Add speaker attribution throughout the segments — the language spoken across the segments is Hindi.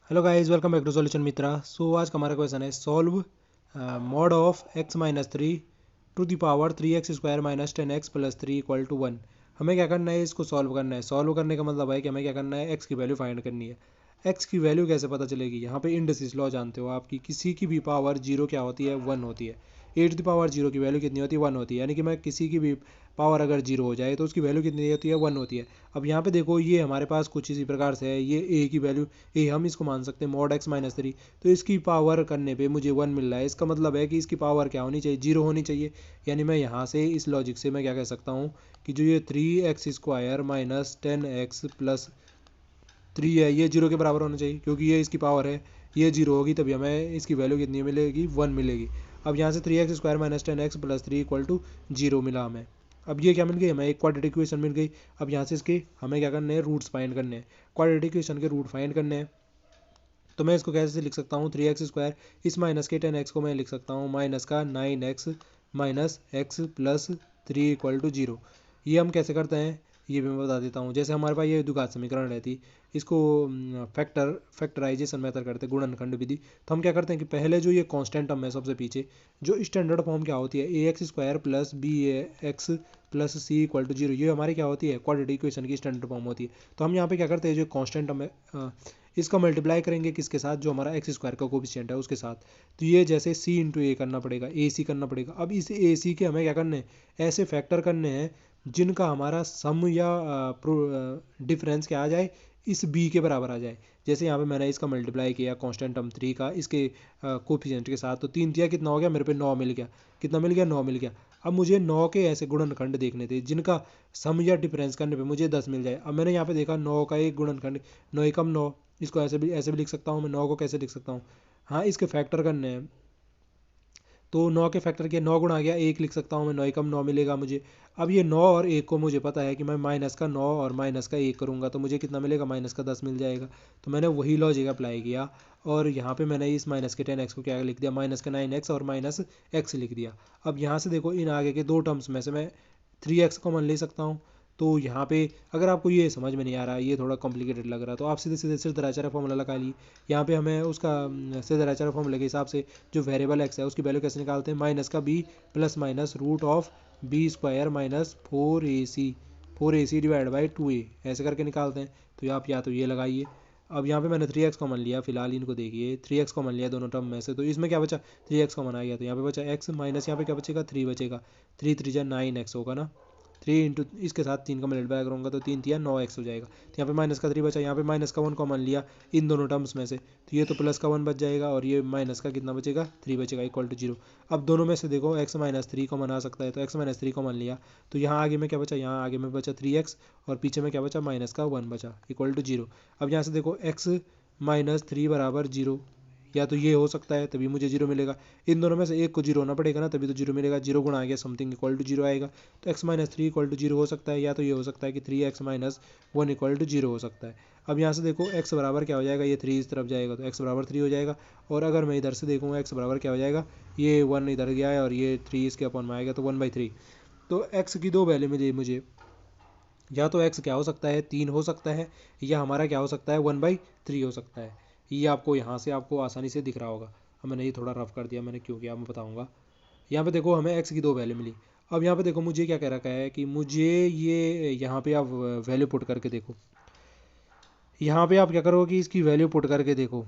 Speaker 1: Hello guys, welcome back to solution Mitra. So आज का हमारा क्वेश्चन है solve mod of x minus three to the power 3x² minus 10x plus 3 equal to 1। हमें क्या करना है, इसको सॉल्व करना है। सॉल्व करने का मतलब है कि हमें क्या करना है, x की वैल्यू फाइंड करनी है। x की वैल्यू कैसे पता चलेगी, यहाँ पे इंडसिस लॉ जानते हो आपकी, किसी की भी पावर जीरो क्या होती है, वन होती है। ए टू द पावर जीरो की वैल्यू कितनी होती है, वन होती है। यानी कि मैं किसी की भी पावर अगर जीरो हो जाए तो उसकी वैल्यू कितनी होती है, वन होती है। अब यहाँ पे देखो, ये हमारे पास कुछ इसी प्रकार से है, ये ए की वैल्यू ए हम इसको मान सकते हैं मॉड एक्स माइनस थ्री। तो इसकी पावर करने पे मुझे वन मिल रहा है, इसका मतलब है कि इसकी पावर क्या होनी चाहिए, जीरो होनी चाहिए। यानी मैं यहाँ से इस लॉजिक से मैं क्या कह सकता हूँ कि जो ये 3x² माइनस 10x प्लस 3 है, ये जीरो के बराबर होना चाहिए, क्योंकि ये इसकी पावर है। ये जीरो होगी तभी हमें इसकी वैल्यू कितनी मिलेगी, वन मिलेगी। अब यहाँ से 3x² minus 10x plus 3 equal to zero मिला हमें। अब ये क्या मिल गई, हमें एक क्वाड्रेटिक इक्वेशन मिल गई। अब यहाँ से इसके हमें क्या करने हैं, रूट्स फाइंड करने हैं। क्वाड्रेटिक इक्वेशन के रूट फाइंड करने हैं। तो मैं इसको कैसे लिख सकता हूँ, 3x², इस माइनस के 10x को मैं लिख सकता हूँ माइनस का 9x minus x plus 3 equal to zero. ये हम कैसे करते हैं, ये भी मैं बता देता हूँ। जैसे हमारे पास ये द्विघात समीकरण रहती, इसको फैक्टराइजेशन मेथड करते हैं, गुणनखंड विधि। तो हम क्या करते हैं कि पहले जो ये कांस्टेंट टर्म है सबसे पीछे, जो स्टैंडर्ड फॉर्म क्या होती है, ax² plus bx plus c equal to zero, ये हमारी क्या होती है, क्वाड्रेटिक इक्वेशन की स्टैंडर्ड फॉर्म होती है। तो हम यहाँ पे क्या करते हैं, जो कांस्टेंट टर्म है इसका मल्टीप्लाई करेंगे किसके साथ, जो हमारा x² का कोफिशिएंट है उसके साथ। तो ये जैसे c इंटू ए करना पड़ेगा, ए सी करना पड़ेगा। अब इस ए सी के हमें क्या करने हैं, ऐसे फैक्टर करने हैं जिनका हमारा सम या डिफरेंस क्या आ जाए, इस b के बराबर आ जाए। जैसे यहाँ पे मैंने इसका मल्टीप्लाई किया कांस्टेंट टर्म 3 का इसके कोफिशिएंट के साथ, तो 3 दिया कितना हो गया मेरे पे, 9 मिल गया। कितना मिल गया, 9 मिल गया। अब मुझे 9 के ऐसे गुणनखंड देखने थे जिनका सम या डिफरेंस करने पे मुझे 10 मिल जाए। अब मैंने यहाँ पे देखा 9 का एक गुणनखंड, 9 एकम 9, इसको ऐसे भी लिख सकता हूँ मैं, 9 को कैसे लिख सकता हूँ, हाँ इसके फैक्टर करने हैं। तो 9 के फैक्टर के 9 गुणा गया, एक लिख सकता हूँ मैं, 9 एकम 9 मिलेगा मुझे। अब ये 9 और 1 को मुझे पता है कि मैं माइनस का 9 और माइनस का 1 करूँगा तो मुझे कितना मिलेगा, माइनस का 10 मिल जाएगा। तो मैंने वही लॉजिक अप्लाई किया और यहाँ पे मैंने इस माइनस के 10x को क्या लिख दिया, माइनस का 9x और माइनस एक्स लिख दिया। अब यहाँ से देखो, इन आगे के दो टर्म्स में से मैं 3x कॉमन ले सकता हूँ। तो यहाँ पे अगर आपको ये समझ में नहीं आ रहा, ये थोड़ा कॉम्प्लिकेटेड लग रहा है, तो आप सीधे सीधे सिर्फ दराचारा फॉर्मूला लगा ली। यहाँ पे हमें उसका सिर्फ दराचारा फॉर्मूले के हिसाब से जो वेरिएबल एक्स है उसकी वैल्यू कैसे निकालते हैं, माइनस का b plus minus root of b² minus 4ac divide by 2a, ऐसे करके निकालते हैं। तो आप या तो ये लगाइए। अब यहाँ पे मैंने 3x कॉमन लिया, फिलहाल इनको देखिए, 3x कॉमन लिया दोनों टर्म में से, तो इसमें क्या बचा, 3x कॉमन आ गया, तो यहाँ पे बचा x माइनस यहाँ पे क्या बचेगा, 3 बचेगा। 3 3 9x होगा ना, 3 इंटू इसके साथ 3 का मल्टीप्लाई करूँगा तो 3 3 9x हो जाएगा। तो यहाँ पे माइनस का 3 बचा, यहाँ पे माइनस का 1 कॉमन लिया इन दोनों टर्म्स में से, तो ये तो प्लस का 1 बच जाएगा और ये माइनस का कितना बचेगा, 3 बचेगा इक्वल टू जीरो। अब दोनों में से देखो x माइनस 3 कॉमन आ सकता है, तो x माइनस 3 कॉमन लिया, तो यहाँ आगे में क्या बचा, यहाँ आगे में बचा 3x और पीछे में क्या बचा, माइनस का 1 बचा इक्वल टू जीरो। अब यहाँ से देखो x माइनस 3 बराबर जीरो, या तो ये हो सकता है तभी मुझे जीरो मिलेगा, इन दोनों में से एक को जीरो होना पड़ेगा ना, तभी तो जीरो मिलेगा। जीरो गुणा आ गया समथिंग इक्वल टू जीरो आएगा। तो x minus 3 equal to zero हो सकता है, या तो ये हो सकता है कि 3x minus 1 equal to zero हो सकता है। अब यहाँ से देखो x बराबर क्या हो जाएगा, ये 3 इस तरफ जाएगा तो x बराबर 3 हो जाएगा। और अगर मैं इधर से देखूँगा x बराबर क्या हो जाएगा, ये 1 इधर गया है और ये 3 इसके अपॉन में आएगा, तो 1/3। तो x की दो वैल्यू मिली मुझे, या तो x क्या हो सकता है, 3 हो सकता है, या हमारा क्या हो सकता है, 1/3 हो सकता है। ये आपको यहाँ से आपको आसानी से दिख रहा होगा। अब मैंने ये थोड़ा रफ कर दिया, मैंने क्यों किया मैं बताऊँगा। यहाँ पे देखो हमें x की दो वैल्यू मिली। अब यहाँ पे देखो मुझे क्या कह रखा है कि मुझे ये, यहाँ पे आप वैल्यू पुट करके देखो, यहाँ पे आप क्या करोगे कि इसकी वैल्यू पुट करके देखो।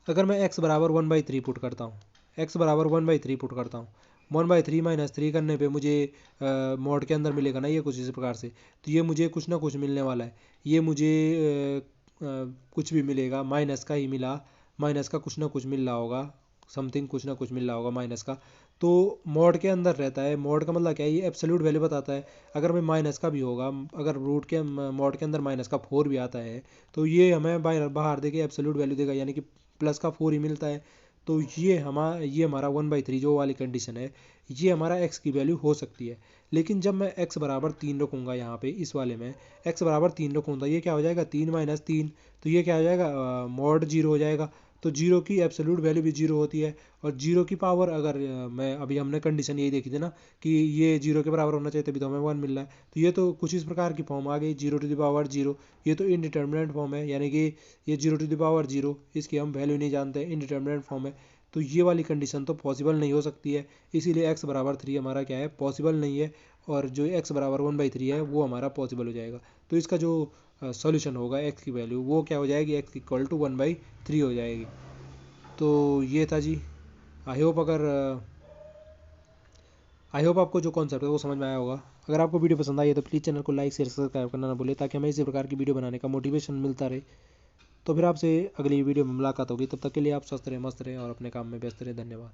Speaker 1: अगर मैं x बराबर 1/3 पुट करता हूँ, x बराबर 1/3 पुट करता हूँ, 1/3 माइनस 3 करने पे मुझे मॉड के अंदर मिलेगा ना ये कुछ इस प्रकार से, तो ये मुझे कुछ ना कुछ मिलने वाला है। ये मुझे कुछ भी मिलेगा, माइनस का ही मिला, माइनस का कुछ ना कुछ मिल रहा होगा, समथिंग कुछ ना कुछ मिल रहा होगा माइनस का। तो मॉड के अंदर रहता है, मॉड का मतलब क्या है, ये एब्सोल्यूट वैल्यू बताता है। अगर मैं माइनस का भी होगा, अगर रूट के मॉड के अंदर माइनस का 4 भी आता है, तो ये हमें बाहर देके एब्सोल्यूट वैल्यू देगा, यानी कि प्लस का 4 ही मिलता है। तो ये हमारा 1/3 जो वाली कंडीशन है, ये हमारा x की वैल्यू हो सकती है। लेकिन जब मैं x बराबर 3 रखूँगा, यहाँ पे इस वाले में x बराबर 3 रखूँगा, ये क्या हो जाएगा, 3 माइनस 3, तो ये क्या हो जाएगा, मॉड जीरो हो जाएगा। तो जीरो की एब्सोल्यूट वैल्यू भी जीरो होती है। और जीरो की पावर अगर मैं अभी हमने कंडीशन यही देखी थी ना कि ये जीरो के बराबर होना चाहिए तभी तो हमें वन मिल रहा है। तो ये तो कुछ इस प्रकार की फॉर्म आ गई, zero to the power zero. ये तो इनडिटर्मिनेट फॉर्म है, यानी कि ये zero to the power zero, इसकी हम वैल्यू नहीं जानते, इनडिटर्मिनेट फॉर्म है। तो ये वाली कंडीशन तो पॉसिबल नहीं हो सकती है, इसीलिए एक्स बराबर थ्री हमारा क्या है, पॉसिबल नहीं है। और जो एक्स बराबर वन बाई थ्री है वो हमारा पॉसिबल हो जाएगा। तो इसका जो सॉल्यूशन होगा एक्स की वैल्यू वो क्या हो जाएगी, x equal to one by three हो जाएगी। तो ये था जी। आई होप अगर आई होप आपको जो कॉन्सेप्ट है वो समझ में आया होगा। अगर आपको वीडियो पसंद आई है तो प्लीज़ चैनल को लाइक शेयर सब्सक्राइब करना ना भूलें, ताकि हमें इसी प्रकार की वीडियो बनाने का मोटिवेशन मिलता रहे। तो फिर आपसे अगली वीडियो में मुलाकात होगी, तब तक के लिए आप स्वस्थ रहें, मस्त रहें और अपने काम में व्यस्त रहें। धन्यवाद।